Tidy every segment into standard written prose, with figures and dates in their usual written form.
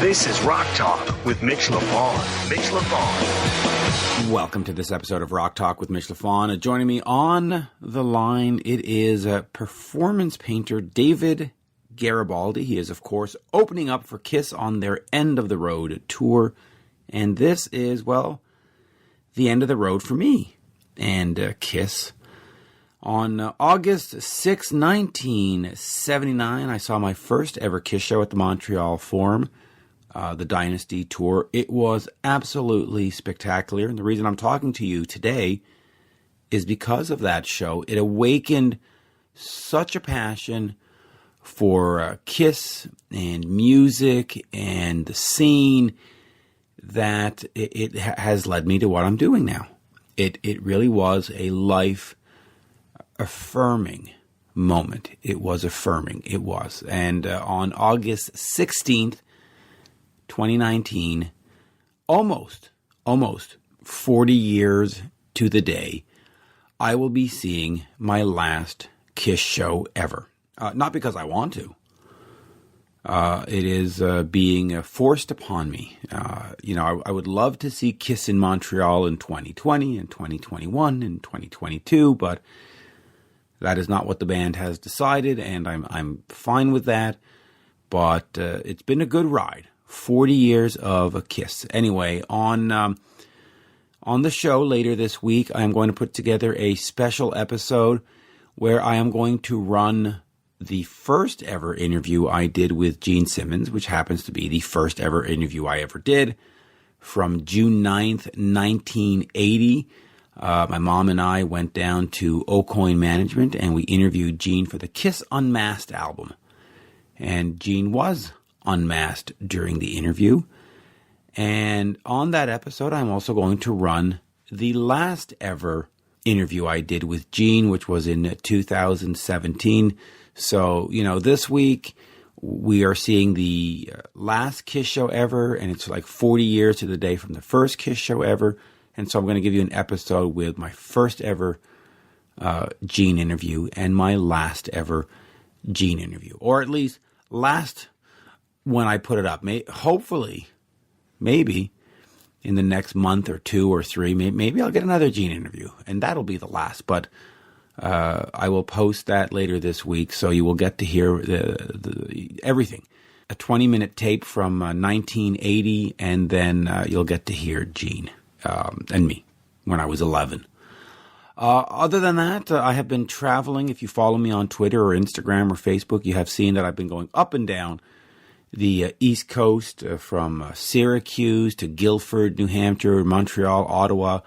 This is Rock Talk with Mitch LaFon. Mitch LaFon. Welcome to this episode of Rock Talk with Mitch LaFon. Joining me on the line, it is performance painter David Garibaldi. He is, of course, opening up for Kiss on their End of the Road tour. And this is, well, the end of the road for me and Kiss. On August 6, 1979, I saw my first ever Kiss show at the Montreal Forum, the Dynasty Tour. It was absolutely spectacular, and the reason I'm talking to you today is because of that show. It awakened such a passion for Kiss and music and the scene that it has led me to what I'm doing now. It really was a life-affirming moment. It was affirming. It was. And on August 16th, 2019, almost 40 years to the day, I will be seeing my last Kiss show ever. Not because I want to. It is being forced upon me. I would love to see Kiss in Montreal in 2020 and 2021 and 2022, but that is not what the band has decided, and I'm fine with that. But it's been a good ride. 40 years of a Kiss. Anyway, on the show later this week, I am going to put together a special episode where I am going to run the first ever interview I did with Gene Simmons, which happens to be the first ever interview I ever did, from June 9th, 1980. My mom and I went down to Aucoin Management and we interviewed Gene for the Kiss Unmasked album. And Gene was unmasked during the interview. And on that episode, I'm also going to run the last ever interview I did with Gene, which was in 2017. So, this week we are seeing the last Kiss show ever, and it's like 40 years to the day from the first Kiss show ever. And so I'm going to give you an episode with my first ever Gene interview and my last ever Gene interview. Or at least last when I put it up. Hopefully, maybe in the next month or two or three, maybe I'll get another Gene interview, and that'll be the last. But I will post that later this week, so you will get to hear the everything. A 20-minute tape from 1980, and then you'll get to hear Gene and me when I was 11. Other than that, I have been traveling. If you follow me on Twitter or Instagram or Facebook, you have seen that I've been going up and down the East Coast, from Syracuse to Guilford, New Hampshire, Montreal, Ottawa,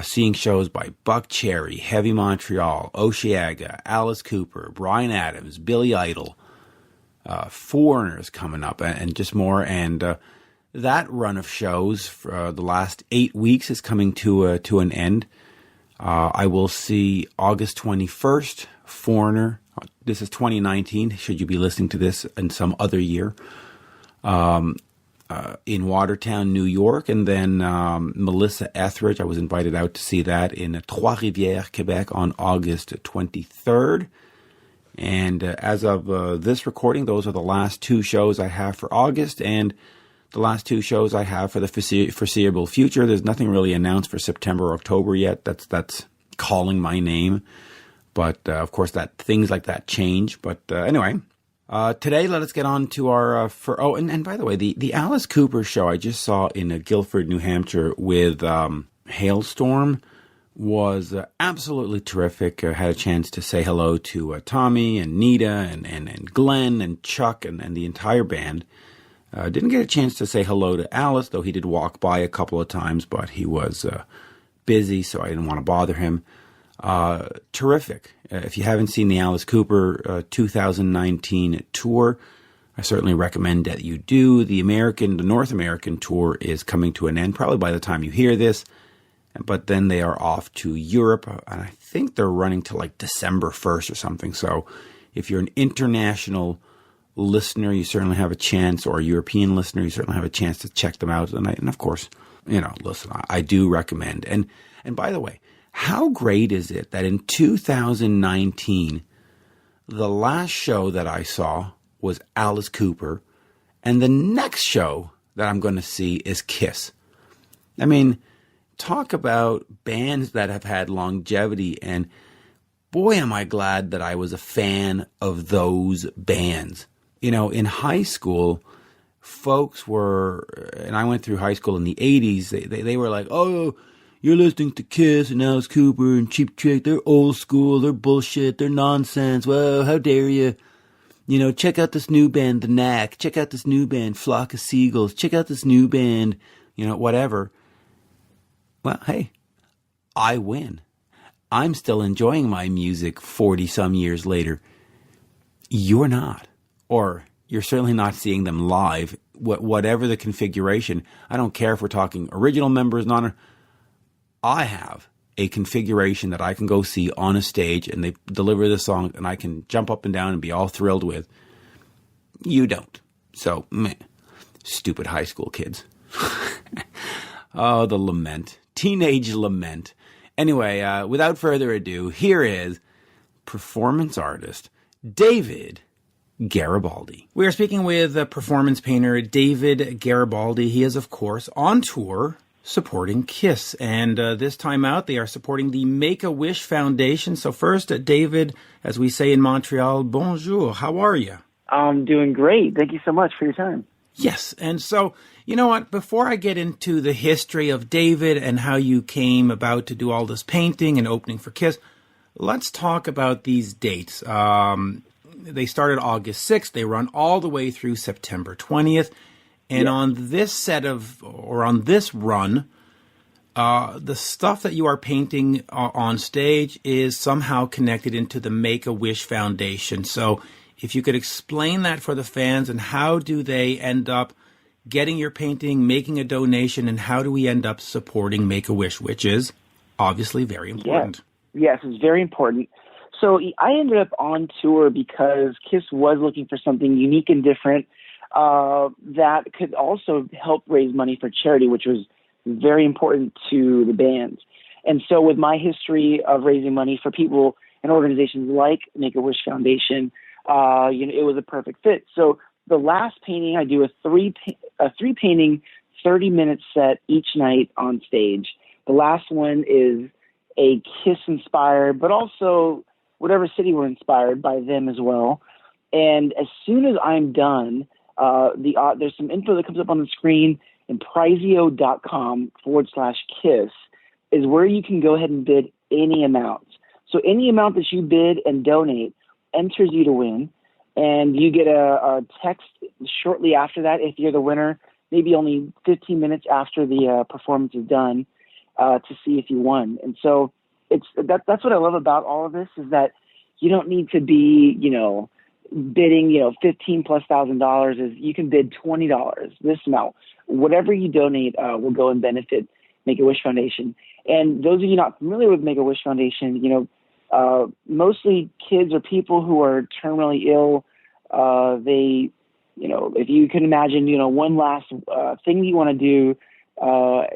seeing shows by Buck Cherry, Heavy Montreal, Osheaga, Alice Cooper, Bryan Adams, Billy Idol, Foreigners coming up, and just more. And that run of shows for the last 8 weeks is coming to an end. I will see August 21st, Foreigner. This is 2019, should you be listening to this in some other year, in Watertown, New York. And then Melissa Etheridge, I was invited out to see that in Trois-Rivières, Quebec on August 23rd. And as of this recording, those are the last two shows I have for August and the last two shows I have for the foreseeable future. There's nothing really announced for September or October yet. That's calling my name. But, of course, things like that change. But anyway, today let us get on to our... and by the way, the Alice Cooper show I just saw in Guilford, New Hampshire with Hailstorm was absolutely terrific. I had a chance to say hello to Tommy and Nita and Glenn and Chuck and the entire band. Didn't get a chance to say hello to Alice, though he did walk by a couple of times, but he was busy, so I didn't want to bother him. Terrific. If you haven't seen the Alice Cooper 2019 tour, I certainly recommend that you do. The North American tour is coming to an end, probably by the time you hear this, but then they are off to Europe, and I think they're running to like December 1st or something. So if you're an international listener, you certainly have a chance, or a European listener, you certainly have a chance to check them out. And of course, listen, I do recommend. And by the way, how great is it that in 2019, the last show that I saw was Alice Cooper, And the next show that I'm going to see is Kiss. I mean, talk about bands that have had longevity, and boy, am I glad that I was a fan of those bands. You know, in high school, folks were, and I went through high school in the 80s, they were like, oh, you're listening to Kiss and Alice Cooper and Cheap Trick. They're old school. They're bullshit. They're nonsense. Well, how dare you? You know, check out this new band, The Knack. Check out this new band, Flock of Seagulls. Check out this new band, you know, whatever. Well, hey, I win. I'm still enjoying my music 40-some years later. You're not. Or you're certainly not seeing them live, whatever the configuration. I don't care if we're talking original members, I have a configuration that I can go see on a stage and they deliver the song and I can jump up and down and be all thrilled with. You don't. So, meh. Stupid high school kids. Oh, the lament. Teenage lament. Anyway, without further ado, here is performance artist David Garibaldi. We are speaking with performance painter David Garibaldi. He is, of course, on tour supporting KISS. And this time out, they are supporting the Make-A-Wish Foundation. So first, David, as we say in Montreal, bonjour. How are you? I'm doing great. Thank you so much for your time. Yes. And so, you know what? Before I get into the history of David and how you came about to do all this painting and opening for KISS, let's talk about these dates. They started August 6th. They run all the way through September 20th. And on this on this run, the stuff that you are painting on stage is somehow connected into the Make-A-Wish Foundation. So if you could explain that for the fans, and how do they end up getting your painting, making a donation, and how do we end up supporting Make-A-Wish, which is obviously very important. Yes, it's very important. So I ended up on tour because KISS was looking for something unique and different that could also help raise money for charity, which was very important to the band. And so with my history of raising money for people and organizations like Make-A-Wish Foundation, it was a perfect fit. So the last painting, I do a three painting, 30-minute set each night on stage. The last one is a KISS inspired, but also whatever city we're inspired by them as well. And as soon as I'm done, there's some info that comes up on the screen, and prizeo.com/KISS is where you can go ahead and bid any amount. So any amount that you bid and donate enters you to win, and you get a text shortly after that if you're the winner, maybe only 15 minutes after the performance is done, to see if you won. And so that's what I love about all of this, is that you don't need to be, bidding, $15,000+. Is you can bid $20, this amount. Whatever you donate will go and benefit Make-A-Wish Foundation. And those of you not familiar with Make-A-Wish Foundation, mostly kids or people who are terminally ill. They, if you can imagine, one last thing you want to do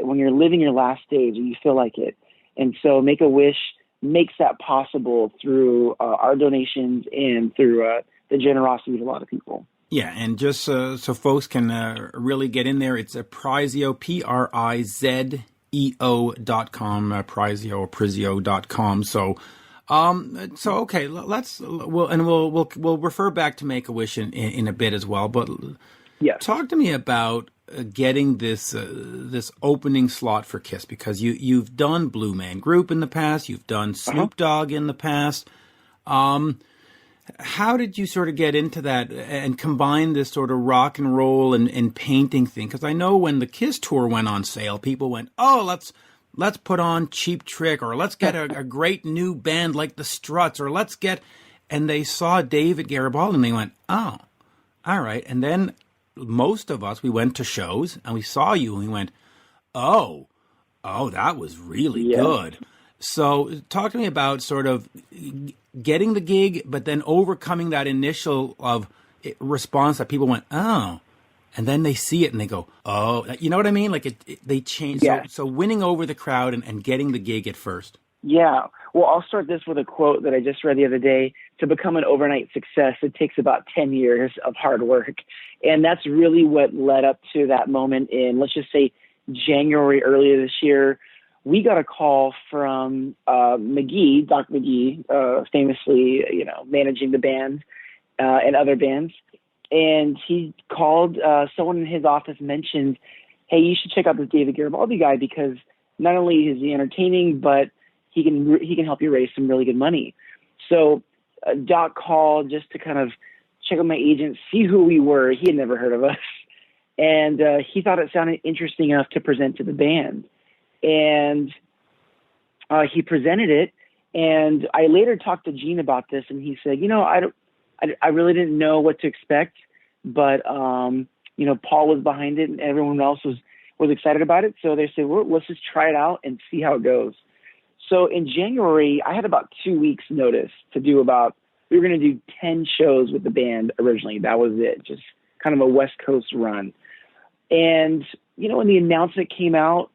when you're living your last days, or you feel like it. And so Make-A-Wish makes that possible through our donations and through the generosity of a lot of people. Yeah, and just so folks can really get in there, it's a Prizeo, Prizeo.com, Prizeo or Prizeo.com. So okay, we'll refer back to Make-A-Wish in a bit as well. But talk to me about getting this opening slot for KISS, because you've done Blue Man Group in the past, you've done Snoop Dogg in the past. How did you sort of get into that and combine this sort of rock and roll and painting thing? Because I know when the KISS tour went on sale, people went, "Oh, let's put on Cheap Trick, or let's get a great new band like the Struts, or and they saw David Garibaldi and they went, "Oh, all right." And then most of us, we went to shows and we saw you and we went, oh, that was really good. So talk to me about sort of getting the gig, but then overcoming that initial response that people went, oh, and then they see it and they go, oh, you know what I mean? Like they change. Yeah. So winning over the crowd and getting the gig at first. Yeah. Well, I'll start this with a quote that I just read the other day. To become an overnight success, it takes about 10 years of hard work. And that's really what led up to that moment in, let's just say, January earlier this year. We got a call from McGee, Doc McGee, famously, managing the band and other bands. And he called, someone in his office mentioned, hey, you should check out this David Garibaldi guy because not only is he entertaining, but he can help you raise some really good money. So Doc called just to kind of check out my agent, see who we were. He had never heard of us. And he thought it sounded interesting enough to present to the band. And he presented it. And I later talked to Gene about this, and he said, I really didn't know what to expect, but Paul was behind it, and everyone else was excited about it. So they said, well, let's just try it out and see how it goes. So in January, I had about 2 weeks notice to do we were going to do 10 shows with the band originally. That was it, just kind of a West Coast run. And, when the announcement came out,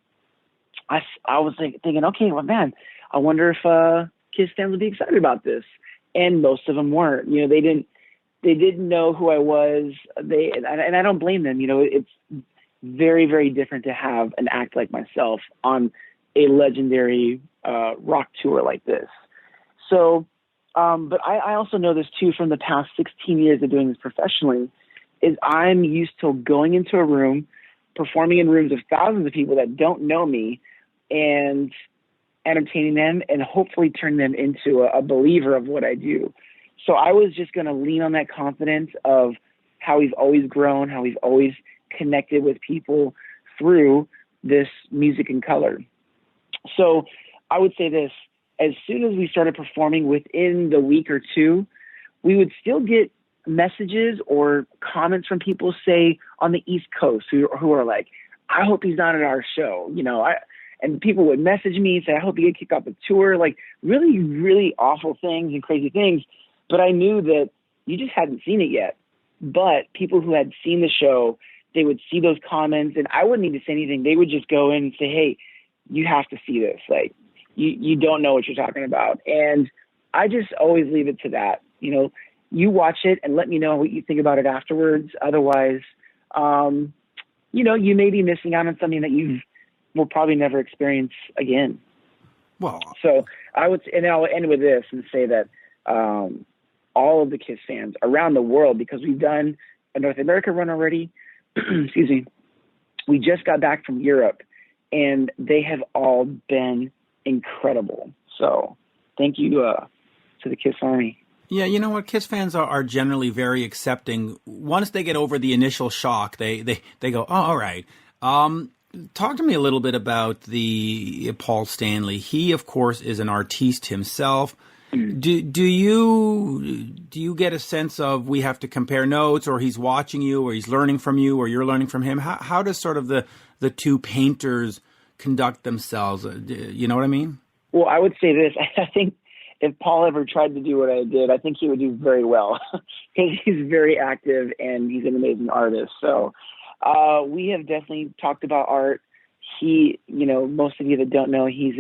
I was thinking, okay, well, man, I wonder if Kiss fans would be excited about this. And most of them weren't. They didn't know who I was. And I don't blame them. It's very, very different to have an act like myself on a legendary rock tour like this. So, but I also know this too from the past 16 years of doing this professionally, is I'm used to going into a room, performing in rooms of thousands of people that don't know me, and entertaining them and hopefully turn them into a believer of what I do. So I was just going to lean on that confidence of how we've always grown, how we've always connected with people through this music and color. So I would say this, as soon as we started performing within the week or two, we would still get messages or comments from people, say, on the East Coast who are like, I hope he's not at our show. And people would message me and say, I hope you get kicked off the tour, like really, really awful things and crazy things. But I knew that you just hadn't seen it yet. But people who had seen the show, they would see those comments, and I wouldn't need to say anything. They would just go in and say, hey, you have to see this. Like, you don't know what you're talking about. And I just always leave it to that. You watch it and let me know what you think about it afterwards. Otherwise, you may be missing out on something that you will probably never experience again. Well, so I'll end with this and say that all of the Kiss fans around the world, because we've done a North America run already, excuse me, we just got back from Europe, and they have all been incredible. So thank you to the Kiss Army. Yeah, you know what? Kiss fans are generally very accepting. Once they get over the initial shock, they go, oh, all right. Talk to me a little bit about the Paul Stanley. He, of course, is an artiste himself. Do you get a sense of we have to compare notes, or he's watching you, or he's learning from you, or you're learning from him? How does sort of the two painters conduct themselves? You know what I mean? Well, I would say this. I think if Paul ever tried to do what I did, I think he would do very well because he's very active and he's an amazing artist. So we have definitely talked about art. He, most of you that don't know, he's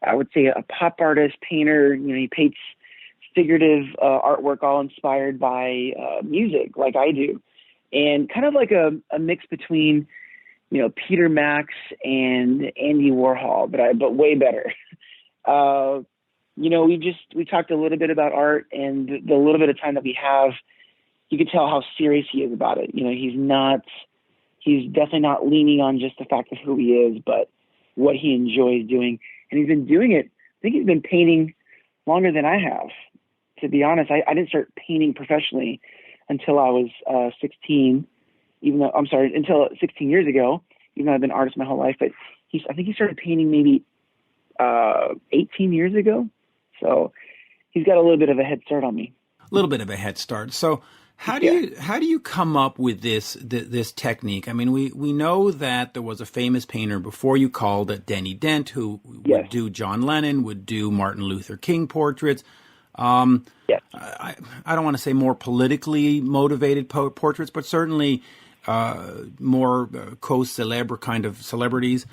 I would say a pop artist, painter. He paints figurative artwork, all inspired by music, like I do, and kind of like a mix between, Peter Max and Andy Warhol, but way better. We talked a little bit about art, and the little bit of time that we have, you can tell how serious he is about it. He's definitely not leaning on just the fact of who he is, but what he enjoys doing. And he's been doing it. I think he's been painting longer than I have. To be honest, I didn't start painting professionally until I was 16, until 16 years ago, even though I've been an artist my whole life. But I think he started painting maybe 18 years ago. So he's got a little bit of a head start on me. A little bit of a head start. So how do you come up with this technique? I mean, we know that there was a famous painter before you called it, Denny Dent, who would do John Lennon, would do Martin Luther King portraits. I don't want to say more politically motivated portraits, but certainly more co-celebre kind of celebrities.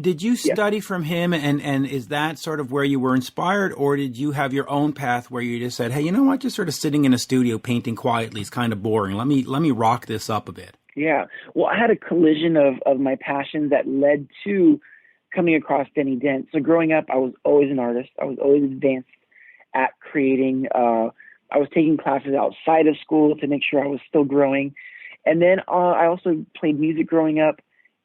Did you study from him, and is that sort of where you were inspired, or did you have your own path where you just said, hey, you know what, just sort of sitting in a studio painting quietly is kind of boring. Let me rock this up a bit. Yeah. Well, I had a collision of my passions that led to coming across Denny Dent. So growing up, I was always an artist. I was always advanced at creating. I was taking classes outside of school to make sure I was still growing. And then I also played music growing up,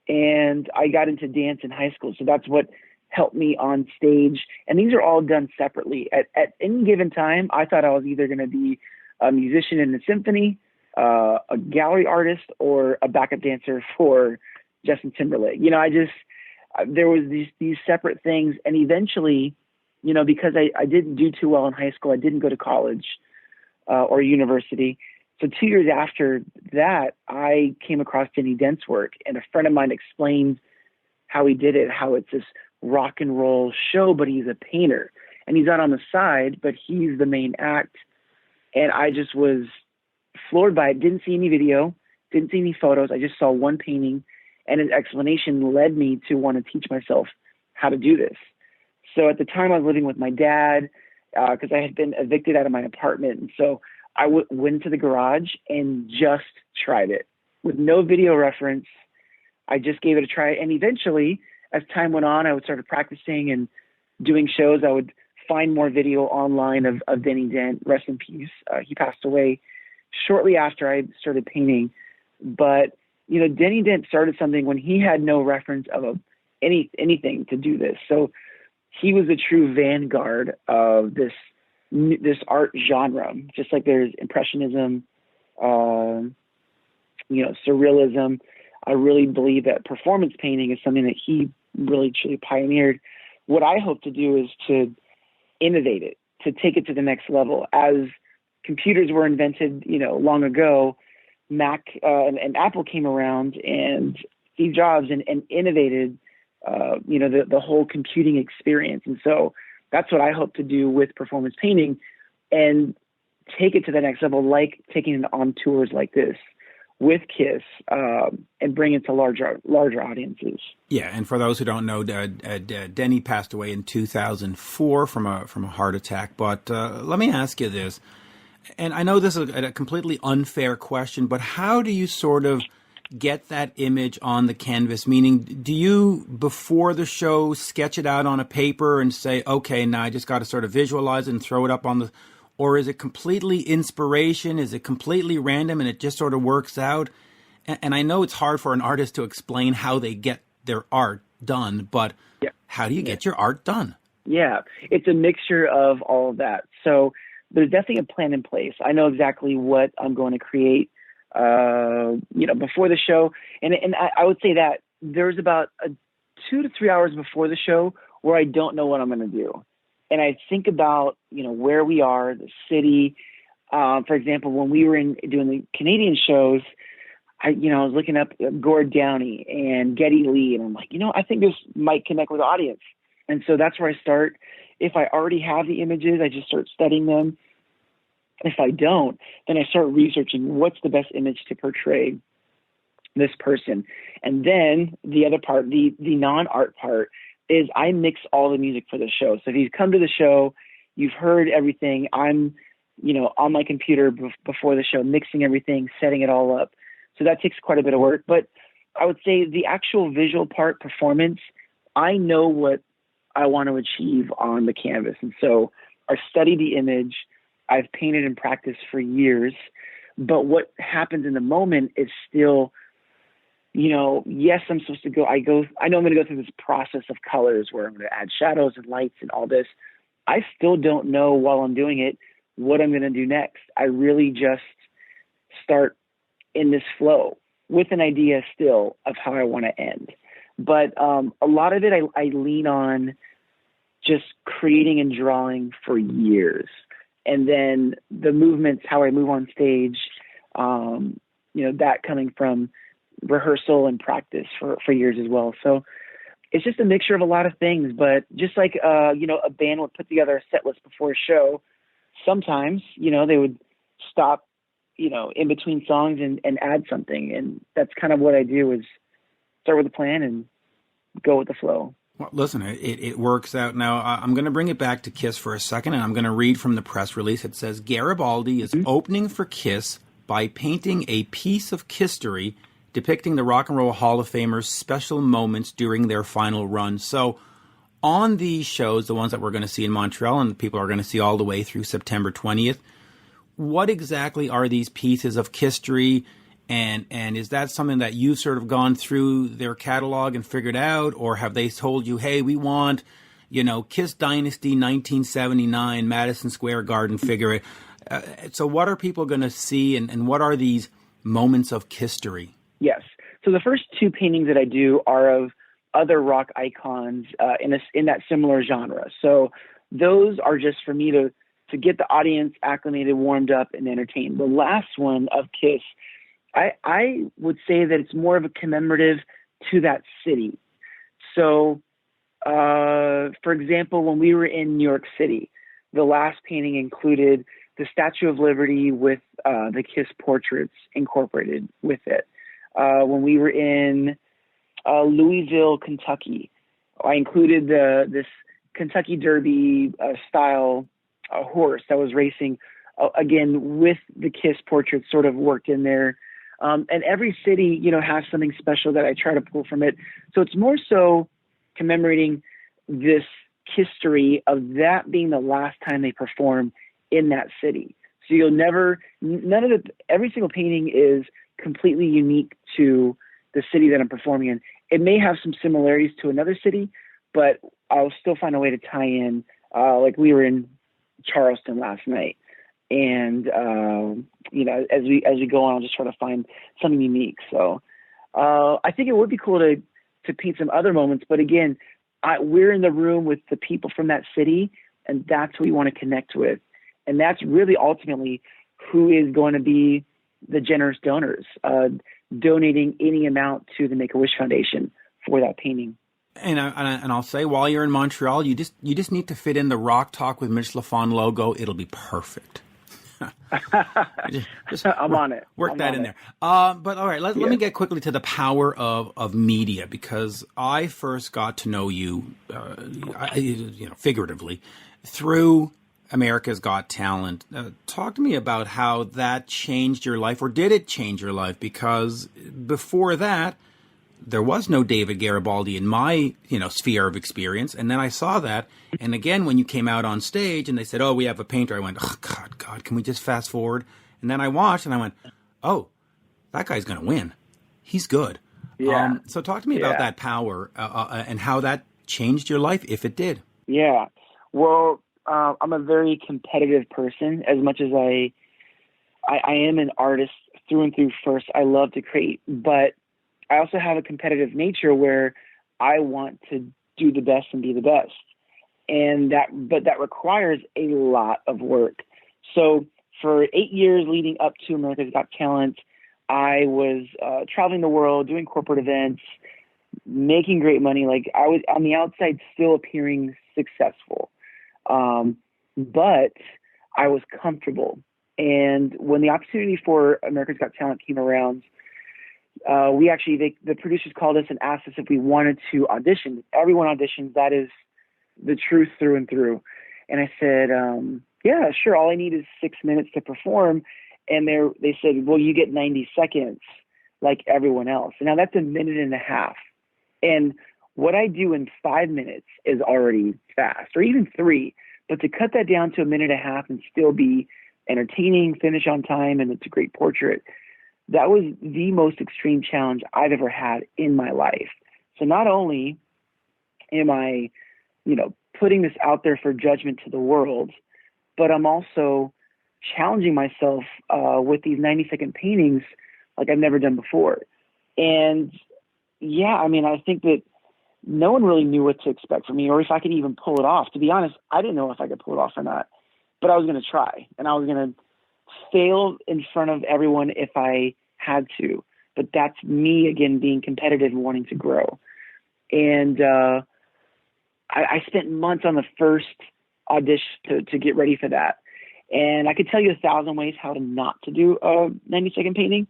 and I got into dance in high school. So that's what helped me on stage. And these are all done separately. At any given time, I thought I was either going to be a musician in a symphony, a gallery artist, or a backup dancer for Justin Timberlake. There was these separate things. And eventually, because I didn't do too well in high school, I didn't go to college or university. So 2 years after that, I came across Denny Dent's work, and a friend of mine explained how he did it, how it's this rock and roll show, but he's a painter and he's not on the side, but he's the main act. And I just was floored by it. Didn't see any video, didn't see any photos. I just saw one painting, and his explanation led me to want to teach myself how to do this. So at the time I was living with my dad because I had been evicted out of my apartment. And so I went to the garage and just tried it with no video reference. I just gave it a try. And eventually, as time went on, I would start practicing and doing shows. I would find more video online of Denny Dent. Rest in peace. He passed away shortly after I started painting. But, Denny Dent started something when he had no reference of anything to do this. So he was a true vanguard of this art genre, just like there's Impressionism, Surrealism. I really believe that performance painting is something that he really truly pioneered. What I hope to do is to innovate it, to take it to the next level. As computers were invented, long ago, Mac and Apple came around, and Steve Jobs and innovated, the whole computing experience. And so that's what I hope to do with performance painting, and take it to the next level, like taking it on tours like this with KISS, and bring it to larger audiences. Yeah, and for those who don't know, Denny passed away in 2004 from a heart attack. But let me ask you this, and I know this is a completely unfair question, but how do you sort of get that image on the canvas? Meaning, do you, before the show, sketch it out on a paper and say, okay, now I just got to sort of visualize it and throw it up on the, or is it completely inspiration? Is it completely random and it just sort of works out? And I know it's hard for an artist to explain how they get their art done, but how do you get your art done? Yeah, it's a mixture of all of that. So there's definitely a plan in place. I know exactly what I'm going to create before the show. And I would say that there's about 2 to 3 hours before the show where I don't know what I'm going to do. And I think about, where we are, the city. For example, when we were doing the Canadian shows, I was looking up Gord Downey and Geddy Lee, and I'm like, I think this might connect with the audience. And so that's where I start. If I already have the images, I just start studying them. If I don't, then I start researching what's the best image to portray this person. And then the other part, the non-art part, is I mix all the music for the show. So if you come to the show, you've heard everything. I'm, on my computer before the show, mixing everything, setting it all up. So that takes quite a bit of work. But I would say the actual visual part, performance, I know what I want to achieve on the canvas. And so I study the image. I've painted and practiced for years, but what happens in the moment is still, yes, I'm supposed to I know I'm going to go through this process of colors where I'm going to add shadows and lights and all this. I still don't know while I'm doing it what I'm going to do next. I really just start in this flow with an idea still of how I want to end. But a lot of it, I lean on just creating and drawing for years. And then the movements, how I move on stage, that coming from rehearsal and practice for years as well. So it's just a mixture of a lot of things. But just like, a band would put together a set list before a show, sometimes, they would stop, in between songs and add something. And that's kind of what I do, is start with a plan and go with the flow. Well, listen, it works out. Now, I'm going to bring it back to Kiss for a second, and I'm going to read from the press release. It says, Garibaldi is opening for Kiss by painting a piece of history depicting the Rock and Roll Hall of Famers' special moments during their final run. So on these shows, the ones that we're going to see in Montreal and people are going to see all the way through September 20th, what exactly are these pieces of history? And is that something that you've sort of gone through their catalog and figured out? Or have they told you, hey, we want, Kiss Dynasty 1979, Madison Square Garden figure it. So what are people going to see and what are these moments of history? Yes. So the first two paintings that I do are of other rock icons in that similar genre. So those are just for me to get the audience acclimated, warmed up, and entertained. The last one of Kiss, I would say that it's more of a commemorative to that city. So, for example, when we were in New York City, the last painting included the Statue of Liberty with the Kiss portraits incorporated with it. When we were in Louisville, Kentucky, I included this Kentucky Derby style horse that was racing, again, with the Kiss portraits sort of worked in there. And every city, has something special that I try to pull from it. So it's more so commemorating this history of that being the last time they perform in that city. So every single painting is completely unique to the city that I'm performing in. It may have some similarities to another city, but I'll still find a way to tie in, like we were in Charleston last night. And, as we go on, I'll just try to find something unique. So I think it would be cool to paint some other moments. But again, we're in the room with the people from that city, and that's who we want to connect with. And that's really ultimately who is going to be the generous donors, donating any amount to the Make-A-Wish Foundation for that painting. And I'll say, while you're in Montreal, you just need to fit in the Rock Talk with Mitch LaFon logo. It'll be perfect. I'm on it. Work that in there. But all right, let me get quickly to the power of media, because I first got to know you, figuratively, through America's Got Talent. Talk to me about how that changed your life, or did it change your life? Because before that, there was no David Garibaldi in my, sphere of experience. And then I saw that. And again, when you came out on stage and they said, oh, we have a painter, I went, oh, God, can we just fast forward? And then I watched and I went, oh, that guy's going to win. He's good. Yeah. So talk to me about that power and how that changed your life, if it did. Yeah. Well, I'm a very competitive person. As much as I am an artist through and through first, I love to create, but I also have a competitive nature where I want to do the best and be the best. But that requires a lot of work. So for 8 years leading up to America's Got Talent, I was traveling the world, doing corporate events, making great money. Like, I was on the outside still appearing successful. But I was comfortable. And when the opportunity for America's Got Talent came around, the producers called us and asked us if we wanted to audition. Everyone auditions. That is the truth through and through. And I said, yeah, sure. All I need is 6 minutes to perform. And they said, well, you get 90 seconds like everyone else. And now that's a minute and a half. And what I do in 5 minutes is already fast, or even 3. But to cut that down to a minute and a half and still be entertaining, finish on time, and it's a great portrait, that was the most extreme challenge I've ever had in my life. So not only am I, putting this out there for judgment to the world, but I'm also challenging myself with these 90-second paintings like I've never done before. And I think that no one really knew what to expect from me, or if I could even pull it off. To be honest, I didn't know if I could pull it off or not, but I was going to try, and I was going to fail in front of everyone if I had to. But that's me, again, being competitive and wanting to grow. And I spent months on the first audition to get ready for that. And I could tell you 1,000 ways how to not to do a 90-second painting.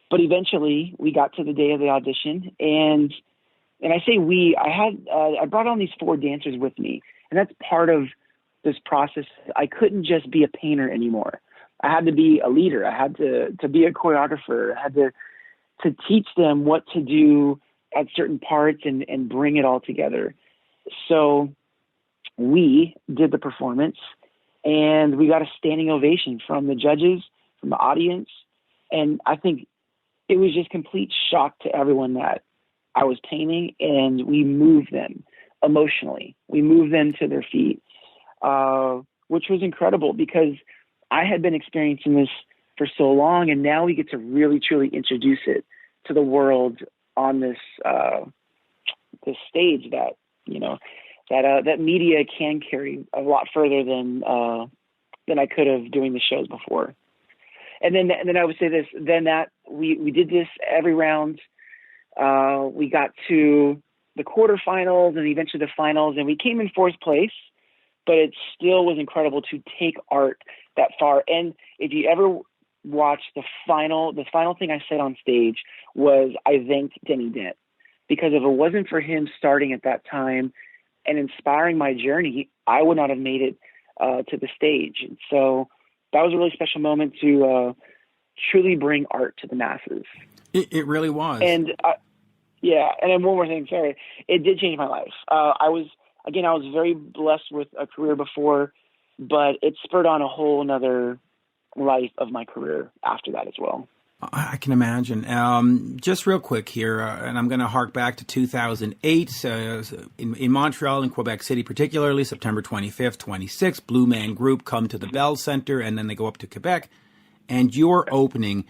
But eventually we got to the day of the audition, and and I say we, I brought on these 4 dancers with me, and that's part of this process. I couldn't just be a painter anymore. I had to be a leader. I had to be a choreographer. I had to teach them what to do at certain parts and bring it all together. So we did the performance, and we got a standing ovation from the judges, from the audience. And I think it was just complete shock to everyone that I was painting, and we moved them emotionally. We moved them to their feet, which was incredible because I had been experiencing this for so long, and now we get to really, truly introduce it to the world on this stage that, that media can carry a lot further than I could have doing the shows before. And then I would say this, then that we did this every round. We got to the quarterfinals and eventually the finals, and we came in 4th place, but it still was incredible to take art that far. And if you ever watch the final thing I said on stage was I thanked Denny Dent, because if it wasn't for him starting at that time and inspiring my journey, I would not have made it to the stage. And so that was a really special moment to truly bring art to the masses. It really was. And yeah, and then one more thing, sorry. It did change my life. I was very blessed with a career before, but it spurred on a whole another life of my career after that as well. I can imagine. Just real quick here, and I'm going to hark back to 2008 in Montreal and Quebec City, particularly September 25th, 26th. Blue Man Group come to the Bell Center, and then they go up to Quebec. And your opening,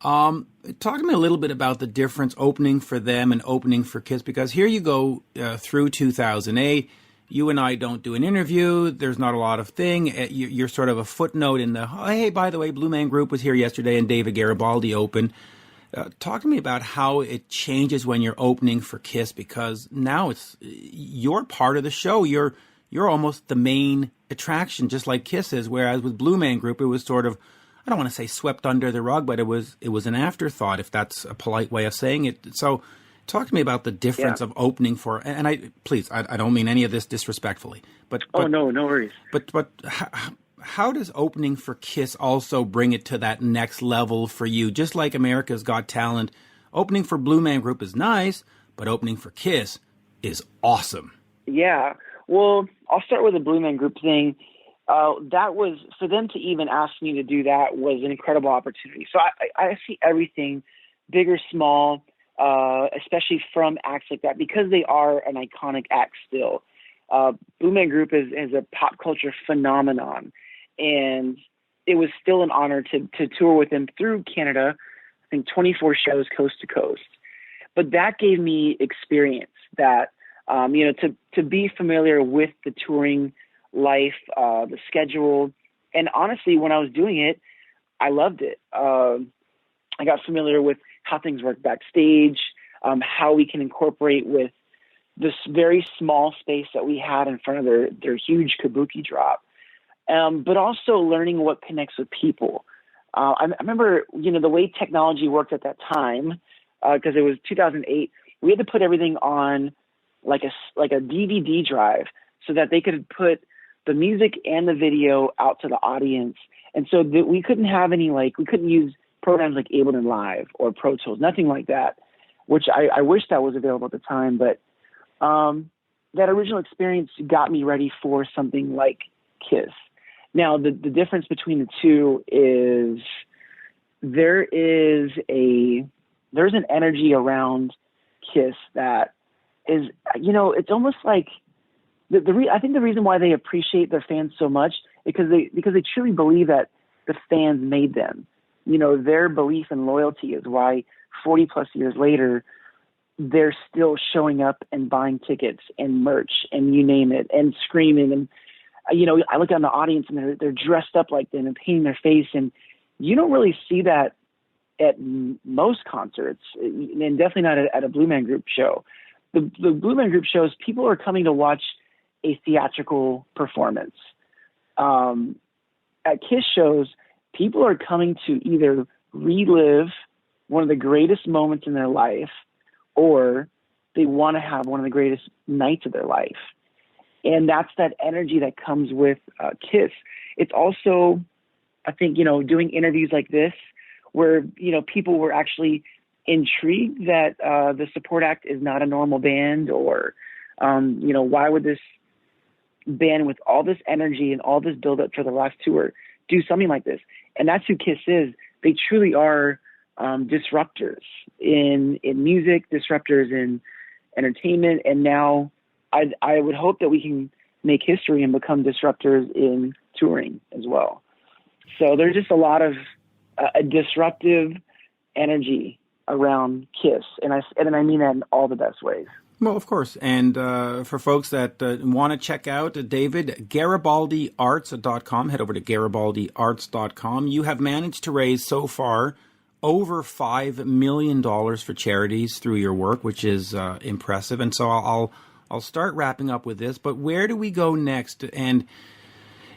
talk to me a little bit about the difference opening for them and opening for Kiss, because here you go through 2008. You and I don't do an interview. There's not a lot of thing. You're sort of a footnote in the, hey, by the way, Blue Man Group was here yesterday and David Garibaldi opened. Talk to me about how it changes when you're opening for Kiss, because now you're part of the show. You're almost the main attraction, just like Kiss is. Whereas with Blue Man Group, it was sort of, I don't want to say swept under the rug, but it was an afterthought, if that's a polite way of saying it. So talk to me about the difference of opening for, and I don't mean any of this disrespectfully, but no worries. But how does opening for Kiss also bring it to that next level for you? Just like America's Got Talent, opening for Blue Man Group is nice, but opening for Kiss is awesome. Yeah. Well, I'll start with the Blue Man Group thing. That was, for them to even ask me to do that was an incredible opportunity. So I see everything, big or small, especially from acts like that, because they are an iconic act still. Blue Man Group is a pop culture phenomenon, and it was still an honor to tour with them through Canada. I think 24 shows coast to coast. But that gave me experience that, to be familiar with the touring life, the schedule. And honestly, when I was doing it, I loved it. I got familiar with how things work backstage, how we can incorporate with this very small space that we had in front of their huge kabuki drop, but also learning what connects with people. I remember, the way technology worked at that time, because it was 2008, we had to put everything on like a DVD drive so that they could put the music and the video out to the audience. And so we couldn't have we couldn't use programs like Ableton Live or Pro Tools, nothing like that, which I wish that was available at the time. But that original experience got me ready for something like Kiss. Now, the difference between the two is there's an energy around Kiss that is, it's almost like I think the reason why they appreciate their fans so much is because they truly believe that the fans made them. Their belief and loyalty is why 40 plus years later, they're still showing up and buying tickets and merch and you name it and screaming. And, I look on the audience and they're dressed up like them and painting their face. And you don't really see that at most concerts, and definitely not at a Blue Man Group show. The Blue Man Group shows, people are coming to watch a theatrical performance. At Kiss shows, people are coming to either relive one of the greatest moments in their life, or they want to have one of the greatest nights of their life. And that's that energy that comes with KISS. It's also, I think, doing interviews like this where, people were actually intrigued that the support act is not a normal band, or, why would this band with all this energy and all this buildup for the last tour do something like this? And that's who KISS is. They truly are disruptors in music, disruptors in entertainment, and now I would hope that we can make history and become disruptors in touring as well. So there's just a lot of a disruptive energy around KISS, and I mean that in all the best ways. Well, of course. And for folks that want to check out David, GaribaldiArts.com, head over to GaribaldiArts.com. You have managed to raise so far over $5 million for charities through your work, which is impressive. And so I'll start wrapping up with this, but where do we go next? And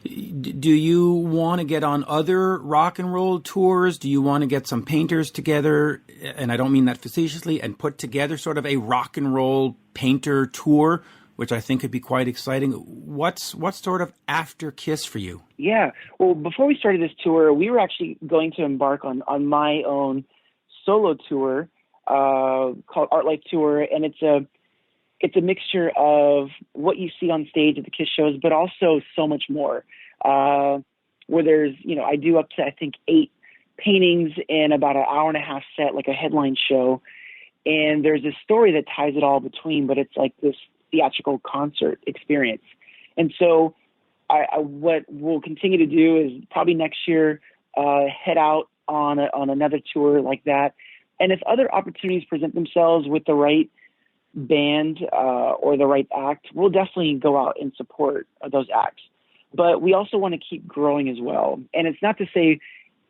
do you want to get on other rock and roll tours? Do you want to get some painters together? And I don't mean that facetiously, and put together sort of a rock and roll painter tour, which I think could be quite exciting. What's sort of after KISS for you? Yeah. Well, before we started this tour, we were actually going to embark on my own solo tour called Art Life Tour. And it's a mixture of what you see on stage at the KISS shows, but also so much more, where there's, I do up to, I think, 8 paintings in about an hour and a half set, like a headline show. And there's a story that ties it all between, but it's like this theatrical concert experience. And so what we'll continue to do is probably next year, head out on another tour like that. And if other opportunities present themselves with the right band or the right act, we'll definitely go out and support those acts. But we also want to keep growing as well. And it's not to say,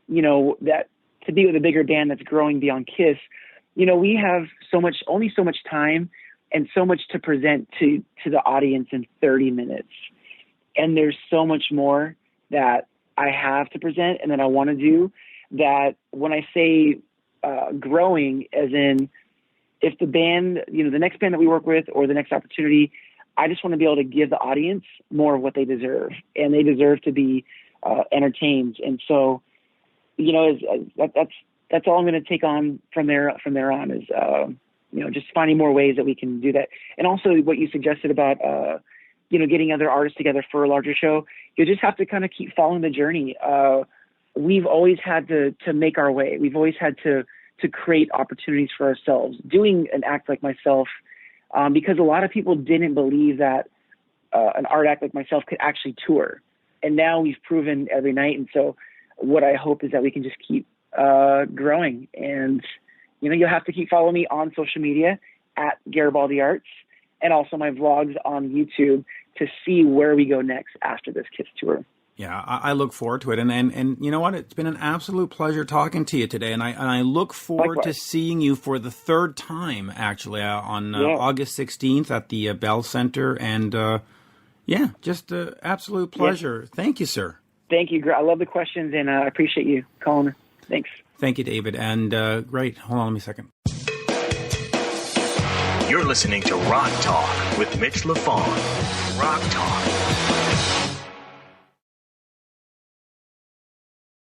that to be with a bigger band that's growing beyond KISS, we have only so much time and so much to present to the audience in 30 minutes. And there's so much more that I have to present and that I want to do, that when I say growing, as in, if the band, the next band that we work with or the next opportunity, I just want to be able to give the audience more of what they deserve, and they deserve to be entertained. And so, that's all I'm going to take on from there on is, just finding more ways that we can do that. And also what you suggested about, getting other artists together for a larger show, you just have to kind of keep following the journey. We've always had to make our way. We've always had to create opportunities for ourselves, doing an act like myself, because a lot of people didn't believe that an art act like myself could actually tour. And now we've proven every night. And so what I hope is that we can just keep growing. And, you'll have to keep following me on social media at Garibaldi Arts, and also my vlogs on YouTube to see where we go next after this KISS tour. Yeah, I look forward to it. And you know what? It's been an absolute pleasure talking to you today. And I look forward Likewise. to seeing you for the third time, actually, on August 16th at the Bell Center. And, just an absolute pleasure. Yeah. Thank you, sir. Thank you. I love the questions, and I appreciate you calling. Thanks. Thank you, David. And great. Hold on a second. You're listening to Rock Talk with Mitch LaFon. Rock Talk.